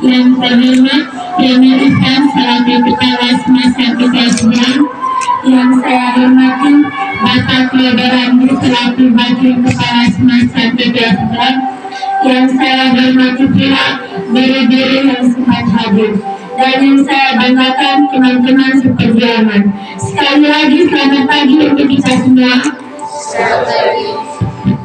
Yang terhormat Yamin Ihsan selaku Kepala Semasa Kepresidenan, yang saya hormati Bapak Klodorandu selaku Wakil Kepala Semasa Kepresidenan, yang saya hormati pula guru-guru yang sempat hadir, dan yang saya banggakan teman-teman seperjuangan. Sekali lagi selamat pagi untuk kita semua.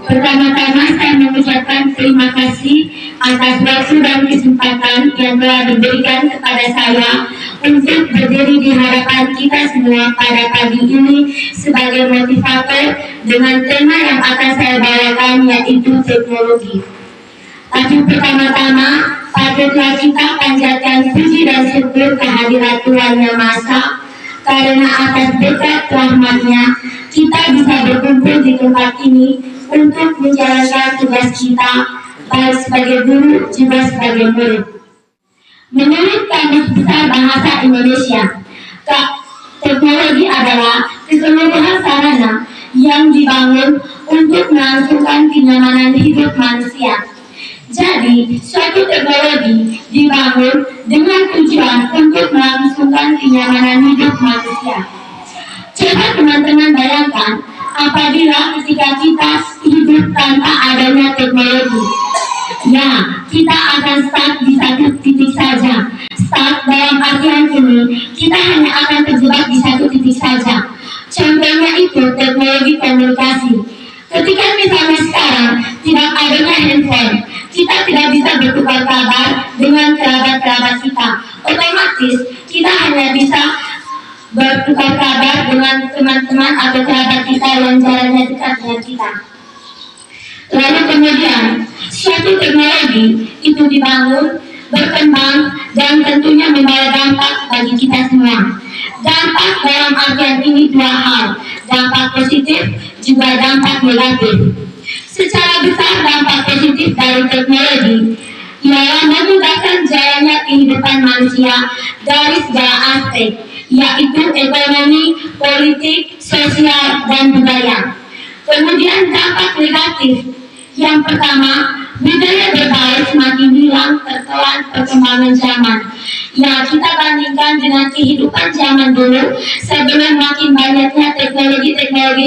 Pertama-tama saya mengucapkan terima kasih atas waktu dan kesempatan yang telah diberikan kepada saya untuk berdiri di hadapan kita semua pada pagi ini sebagai motivator dengan tema yang akan saya bawakan, yaitu teknologi. Tapi pertama-tama patutlah kita panjatkan puji dan syukur kehadirat Tuhan Yang Maha Esa, karena atas berkat rahmat-Nya kita bisa berkumpul di tempat ini untuk menjalankan tugas kita baik sebagai guru juga sebagai murid. Menurut Kamus Besar Bahasa Indonesia, teknologi adalah keseluruhan sarana yang dibangun untuk melangsungkan kenyamanan hidup manusia. Jadi, suatu teknologi dibangun dengan tujuan untuk melangsungkan kenyamanan hidup manusia. Coba teman-teman bayangkan, apabila ketika kita hidup tanpa adanya teknologi, ya, kita akan stuck di satu titik saja. Stuck dalam artian ini, kita hanya akan terjebak di satu titik saja. Contohnya itu teknologi komunikasi. Ketika misalnya sekarang tidak adanya handphone, kita tidak bisa bertukar kabar dengan kerabat-kerabat kita. Otomatis kita hanya bisa bertukar kabar dengan teman-teman atau kerabat kita yang jaraknya dekat dengan kita. Lalu kemudian suatu teknologi itu dibangun, berkembang, dan tentunya membawa dampak bagi kita semua. Dampak dalam artian ini dua hal, dampak positif juga dampak negatif. Secara besar dampak positif dari teknologi ialah memudahkan jalannya kehidupan manusia dari segala aspek, yaitu ekonomi, politik, sosial, dan budaya. Kemudian dampak negatif, yang pertama, budaya berbaur semakin hilang tertelan perkembangan zaman. Ya, kita bandingkan dengan kehidupan zaman dulu sebelum makin banyaknya teknologi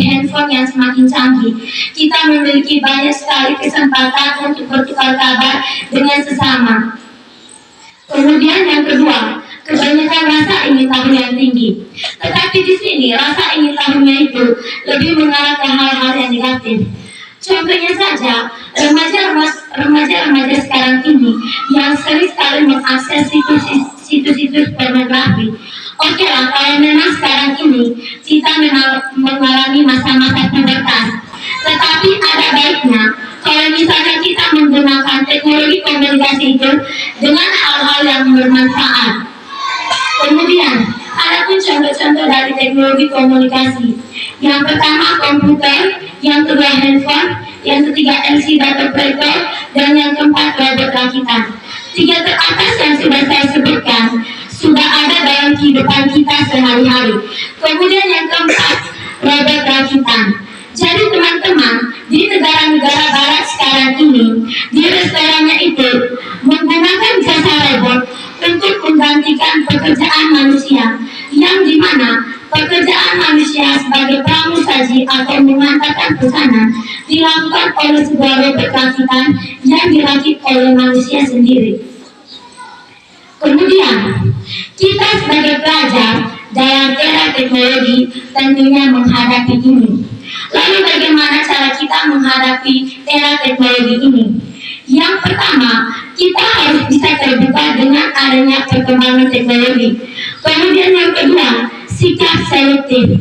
handphone yang semakin canggih. Kita memiliki banyak sekali kesempatan untuk bertukar kabar dengan sesama. Kemudian yang kedua, kebanyakan rasa ingin tahu yang tinggi. Tetapi di sini rasa ingin tahunya itu lebih mengarah ke hal-hal yang negatif. Contohnya saja, remaja-remaja sekarang ini yang sering sekali mengakses situs-situs pornografi. Oke lah, kalau memang sekarang ini kita mengalami masa-masa pubertas, tetapi ada baiknya kalau misalnya kita menggunakan teknologi komunikasi itu dengan hal-hal yang bermanfaat. Kemudian, ada pun contoh-contoh dari teknologi komunikasi. Yang pertama komputer, yang kedua handphone, yang ketiga LCD data operator, dan yang keempat robot rakitan. Tiga teratas yang sudah saya sebutkan sudah ada dalam kehidupan kita sehari-hari. Kemudian yang keempat, robot rakitan. Jadi teman-teman, di negara-negara barat sekarang ini, di restorannya itu menggunakan jasa robot untuk menggantikan pekerjaan manusia, yang dimana pekerjaan manusia sebagai pramusaji atau mengantarkan pesanan dilakukan oleh sebuah robot rakitan yang dirakit oleh manusia sendiri. Kemudian, kita sebagai pelajar dalam era teknologi tentunya menghadapi ini. Lalu bagaimana cara kita menghadapi era teknologi ini? Yang pertama, kita harus bisa terbuka dengan adanya perkembangan teknologi. Kemudian yang kedua, sikap selektif.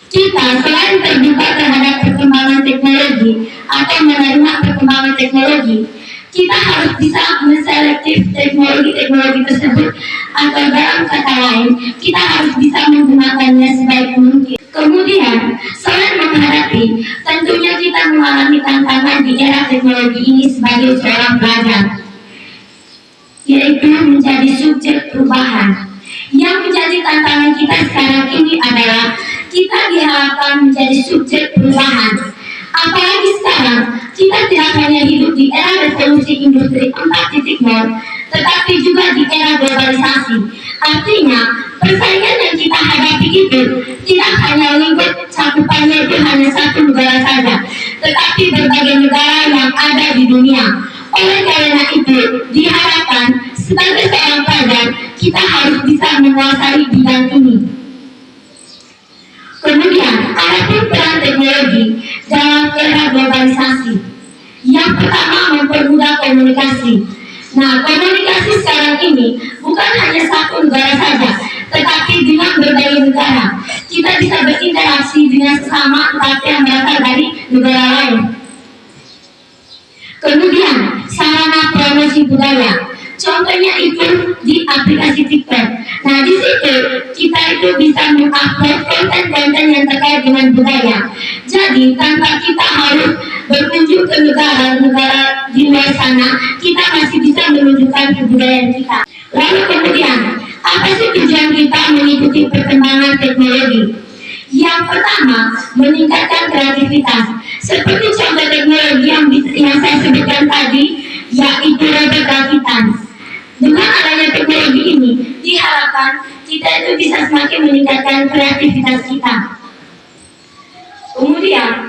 Kita selain terbuka terhadap perkembangan teknologi atau menerima perkembangan teknologi, kita harus bisa menselektif teknologi tersebut, atau dalam kata lain, kita harus bisa menggunakannya sebaik mungkin. Kemudian, selain menghadapi, tentunya kita mengalami tantangan di era teknologi ini sebagai seorang pelajar, yaitu menjadi subjek perubahan. Yang menjadi tantangan kita sekarang ini adalah kita diharapkan menjadi subjek perubahan. Apalagi sekarang, kita tidak hanya hidup di era revolusi industri 4.0, tetapi juga di era globalisasi. Artinya, persaingan yang kita hadapi itu tidak hanya lingkup cakupannya itu hanya satu negara saja, tetapi berbagai negara yang ada di dunia. Oleh karena itu, diharapkan sebagai seorang pelajar, kita harus bisa menguasai bidang ini. Kemudian, adapun peran teknologi dalam era globalisasi. Yang pertama, mempermudah komunikasi. Nah, komunikasi sekarang ini bukan hanya satu negara saja, tetapi dengan berbagai negara. Kita bisa berinteraksi dengan sesama, tetapi yang berasal dari negara lain. Kemudian, sarana promosi budaya. Contohnya itu di aplikasi TikTok. Nah, di situ kita itu bisa mengupload konten-konten yang terkait dengan budaya. Jadi, tanpa kita harus berkunjung ke negara-negara di luar sana, kita masih bisa menunjukkan kebudayaan kita. Lalu kemudian, apa sih tujuan kita mengikuti perkembangan teknologi? Yang pertama, meningkatkan kreativitas. Seperti contoh teknologi yang saya sebutkan tadi, yaitu robot gravitas. Dengan adanya teknologi ini, diharapkan kita itu bisa semakin meningkatkan kreativitas kita. Kemudian,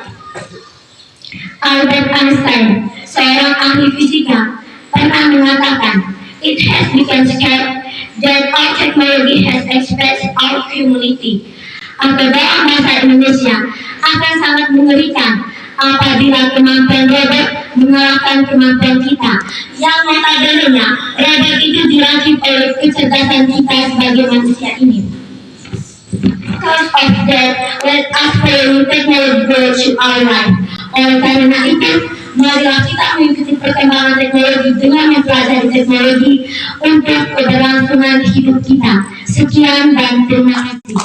Albert Einstein, seorang ahli fisika, pernah mengatakan, "It has become clear that our technology has expressed our humanity." Atau dalam bahasa Indonesia, akan sangat mengerikan apabila kemampuan robot mengalahkan kemampuan kita. Yang notabene-nya, robot itu diracik oleh kecerdasan kita sebagai manusia ini. Because of that, let us follow technology to our life. Oleh karena itu, marilah kita mengikuti perkembangan teknologi dengan mempelajari teknologi untuk keberlangsungan hidup kita. Sekian dan terima kasih.